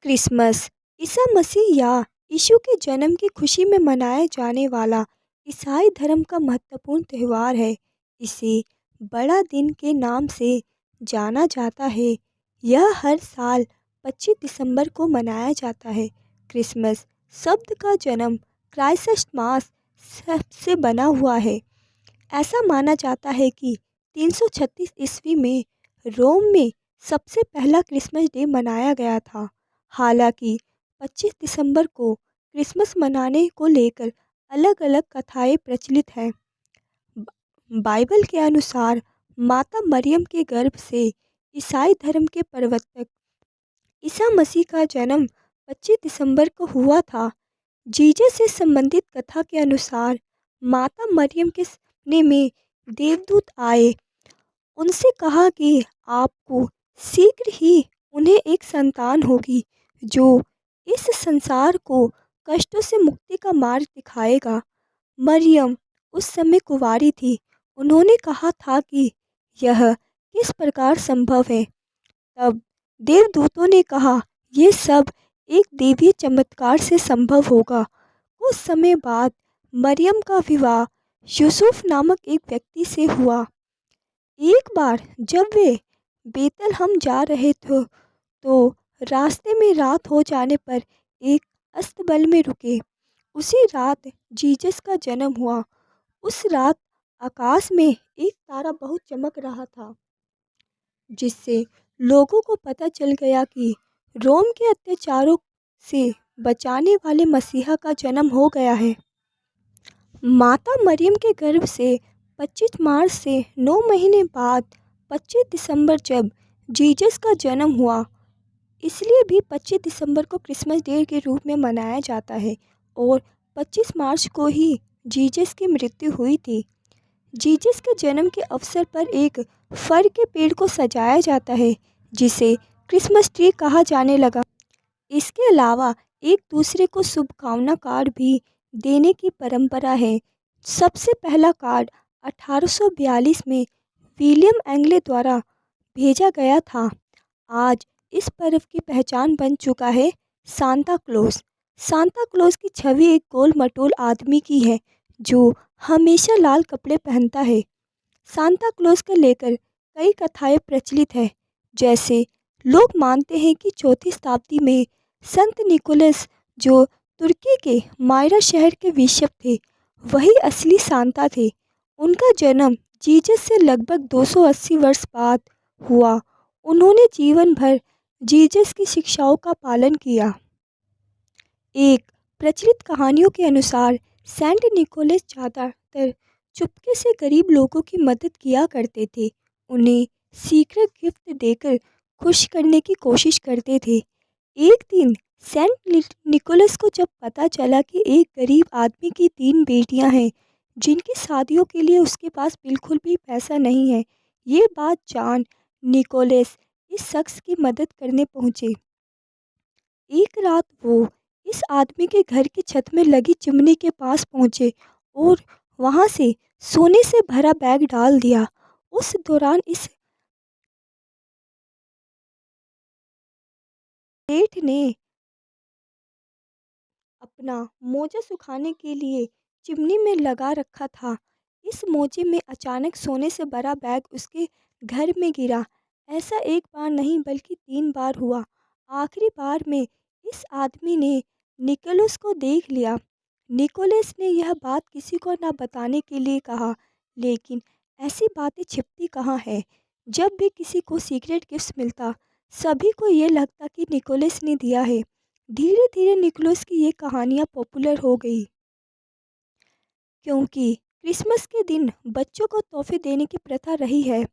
Christmas Isa Masih या यीशु के जन्म की खुशी में मनाया जाने वाला ईसाई धर्म का महत्वपूर्ण त्यौहार है। इसे बड़ा दिन के नाम से जाना जाता है। यह हर साल 25 दिसंबर को मनाया जाता है। क्रिसमस शब्द का जन्म क्राइस्ट मास से बना हुआ है। ऐसा माना जाता है कि 336 ईस्वी में रोम में सबसे पहला क्रिसमस डे मनाया गया था। हालांकि 25 दिसंबर को क्रिसमस मनाने को लेकर अलग अलग कथाएं प्रचलित हैं। बाइबल के अनुसार माता मरियम के गर्भ से ईसाई धर्म के प्रवर्तक ईसा मसीह का जन्म 25 दिसंबर को हुआ था। जीसस से संबंधित कथा के अनुसार माता मरियम के सपने में देवदूत आए। उनसे कहा कि आपको शीघ्र ही उन्हें एक संतान होगी जो इस संसार को कष्टों से मुक्ति का मार्ग दिखाएगा। मरियम उस समय कुंवारी थी। उन्होंने कहा था कि यह किस प्रकार संभव है। तब देवदूतों ने कहा यह सब एक देवीय चमत्कार से संभव होगा। कुछ समय बाद मरियम का विवाह यूसुफ नामक एक व्यक्ति से हुआ। एक बार जब वे बेतलहम जा रहे थे तो रास्ते में रात हो जाने पर एक अस्तबल में रुके। उसी रात जीसस का जन्म हुआ। उस रात आकाश में एक तारा बहुत चमक रहा था, जिससे लोगों को पता चल गया कि रोम के अत्याचारों से बचाने वाले मसीहा का जन्म हो गया है। माता मरियम के गर्भ से 25 मार्च से 9 महीने बाद 25 दिसंबर जब जीसस का जन्म हुआ, इसलिए भी 25 दिसंबर को क्रिसमस डे के रूप में मनाया जाता है। और 25 मार्च को ही जीसस की मृत्यु हुई थी। जीसस के जन्म के अवसर पर एक फर के पेड़ को सजाया जाता है, जिसे क्रिसमस ट्री कहा जाने लगा। इसके अलावा एक दूसरे को शुभकामना कार्ड भी देने की परंपरा है। सबसे पहला कार्ड 1842 में विलियम एंगले द्वारा भेजा गया था। आज इस पर्व की पहचान बन चुका है सांता क्लॉज। सांता क्लॉज की छवि एक गोल मटोल आदमी की है जो हमेशा लाल कपड़े पहनता है। सांता क्लॉज को लेकर कई कथाएं प्रचलित है। जैसे लोग मानते हैं कि चौथी शताब्दी में संत निकोलस, जो तुर्की के मायरा शहर के बिशप थे, वही असली सांता थे। उनका जन्म जीसस से लगभग 280 वर्ष बाद हुआ। उन्होंने जीवन भर जीसस की शिक्षाओं का पालन किया। एक प्रचलित कहानियों के अनुसार सेंट निकोलस ज़्यादातर चुपके से गरीब लोगों की मदद किया करते थे। उन्हें सीक्रेट गिफ्ट देकर खुश करने की कोशिश करते थे। एक दिन सेंट निकोलस को जब पता चला कि एक गरीब आदमी की 3 बेटियां हैं जिनकी शादियों के लिए उसके पास बिल्कुल भी पैसा नहीं है, ये बात जान निकोलस इस शख्स की मदद करने पहुंचे। एक रात वो इस आदमी के घर की छत में लगी चिमनी के पास पहुंचे और वहां से सोने से भरा बैग डाल दिया। उस दौरान इस सेठ ने अपना मोजा सुखाने के लिए चिमनी में लगा रखा था। इस मोजे में अचानक सोने से भरा बैग उसके घर में गिरा। ऐसा एक बार नहीं बल्कि 3 बार हुआ। आखिरी बार में इस आदमी ने निकोलस को देख लिया। निकोलस ने यह बात किसी को ना बताने के लिए कहा, लेकिन ऐसी बातें छिपती कहाँ है। जब भी किसी को सीक्रेट गिफ्ट मिलता, सभी को ये लगता कि निकोलस ने दिया है। धीरे धीरे निकोलस की ये कहानियाँ पॉपुलर हो गई, क्योंकि क्रिसमस के दिन बच्चों को तोहफे देने की प्रथा रही है।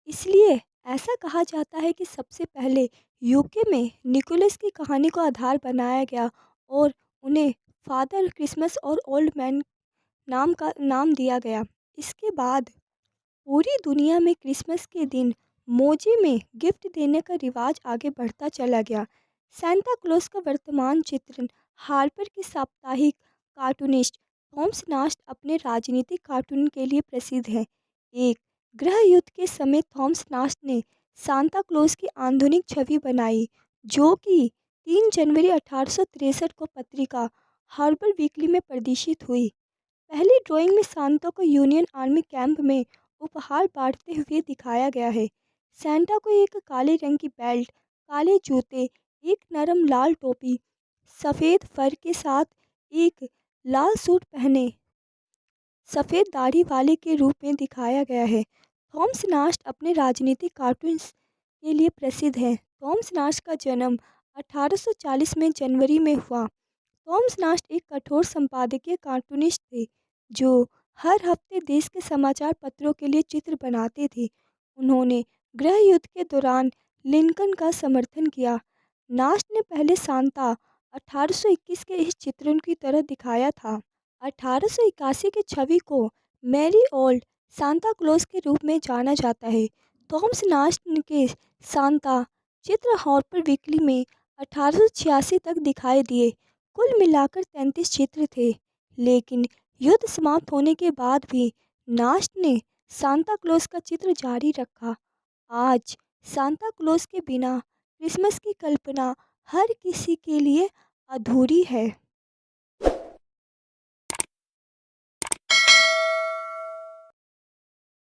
इसलिए ऐसा कहा जाता है कि सबसे पहले यूके में निकोलस की कहानी को आधार बनाया गया और उन्हें फादर क्रिसमस और ओल्ड मैन नाम दिया गया। इसके बाद पूरी दुनिया में क्रिसमस के दिन मोजे में गिफ्ट देने का रिवाज आगे बढ़ता चला गया। सांता क्लॉज का वर्तमान चित्रण हार्पर की साप्ताहिक कार्टूनिस्ट थॉमस नास्ट अपने राजनीतिक कार्टून के लिए प्रसिद्ध है। एक गृह युद्ध के समय थॉमस नास्ट ने सांता क्लॉज की आधुनिक छवि बनाई, जो कि 3 जनवरी 1863 को पत्रिका हार्बर वीकली में प्रदर्शित हुई। पहली ड्राइंग में सांता को यूनियन आर्मी कैंप में उपहार बांटते हुए दिखाया गया है। सैंटा को एक काले रंग की बेल्ट, काले जूते, एक नरम लाल टोपी, सफ़ेद फर के साथ एक लाल सूट पहने सफ़ेद दाढ़ी वाले के रूप में दिखाया गया है। थॉमस नास्ट अपने राजनीतिक कार्टून्स के लिए प्रसिद्ध हैं। थॉमस नास्ट का जन्म 1840 में जनवरी में हुआ। थॉमस नास्ट एक कठोर संपादकीय कार्टूनिस्ट थे जो हर हफ्ते देश के समाचार पत्रों के लिए चित्र बनाते थे। उन्होंने गृह युद्ध के दौरान लिंकन का समर्थन किया। नास्ट ने पहले सांता 1821 के इस चित्रण की तरह दिखाया था। 1881 की छवि को मैरी ओल्ड सांता क्लॉज के रूप में जाना जाता है। थॉमस नास्ट के सांता चित्र हार्पर वीकली में 1886 तक दिखाई दिए। कुल मिलाकर 33 चित्र थे, लेकिन युद्ध समाप्त होने के बाद भी नास्ट ने सांता क्लॉज का चित्र जारी रखा। आज सांता क्लॉज के बिना क्रिसमस की कल्पना हर किसी के लिए अधूरी है।